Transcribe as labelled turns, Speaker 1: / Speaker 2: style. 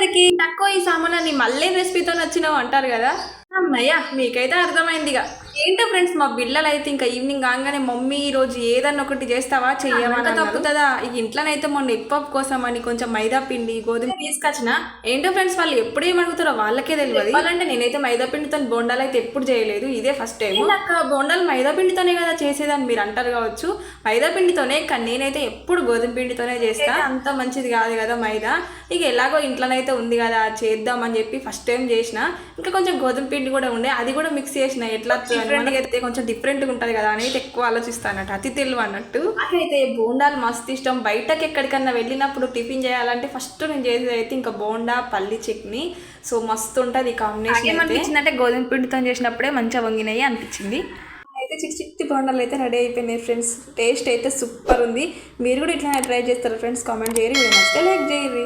Speaker 1: అందరికి తక్కువ ఈ సామాన్ని మళ్ళీ రెసిపీతో నచ్చినావు అంటారు కదా. అమ్మయ్య మీకైతే అర్థమైందిగా. ఏంటో ఫ్రెండ్స్, మా పిల్లలు అయితే ఇంకా ఈవినింగ్ కాగానే మమ్మీ ఈరోజు ఏదన్నా ఒకటి చేస్తావా చెయ్యమని తప్పుతుందా. ఇక ఇంట్లోనైతే మొన్న ఎగ్ పప్పు కోసం అని కొంచెం మైదా పిండి గోధుమ తీసుకొచ్చిన. ఏంటో ఫ్రెండ్స్, వాళ్ళు ఎప్పుడు ఏమడుగుతారో వాళ్ళకే తెలియదు. వాళ్ళంటే నేనైతే మైదా పిండితో బోండాలు అయితే ఎప్పుడు చేయలేదు, ఇదే ఫస్ట్ టైం. నాకు బోండాలు మైదా పిండితోనే కదా చేసేదని మీరు అంటారు కావచ్చు. మైదా పిండితోనే, కానీ నేనైతే ఎప్పుడు గోధుమ పిండితోనే చేస్తా. అంత మంచిది కాదు కదా మైదా. ఇక ఎలాగో ఇంట్లోనైతే ఉంది కదా చేద్దామని చెప్పి ఫస్ట్ టైం చేసిన. ఇంకా కొంచెం గోధుమ పిండి కూడా ఉండే, అది కూడా మిక్స్ చేసిన. ఎట్లా డిఫరెంట్గా అయితే కొంచెం డిఫరెంట్గా ఉంటుంది కదా అనేది ఎక్కువ ఆలోచిస్తానట్టు, అతి తెలివి అన్నట్టు. నాకైతే బోండాలు మస్తు ఇష్టం. బయటకి ఎక్కడికన్నా వెళ్ళినప్పుడు టిఫిన్ చేయాలంటే ఫస్ట్ నేను చేసేది అయితే ఇంకా బోండా పల్లి చట్నీ. సో మస్తు ఉంటుంది కాంబినేషన్. ఏమనిపించిందంటే గోధుమ పిండితో చేసినప్పుడే మంచిగా వంగినాయి అనిపించింది. అయితే చిట్టి బోండాలు అయితే రెడీ అయిపోయినాయి ఫ్రెండ్స్. టేస్ట్ అయితే సూపర్ ఉంది. మీరు కూడా ఇట్లా ట్రై చేస్తారు ఫ్రెండ్స్. కామెంట్ చేయరు, నచ్చితే లైక్ చేయరు.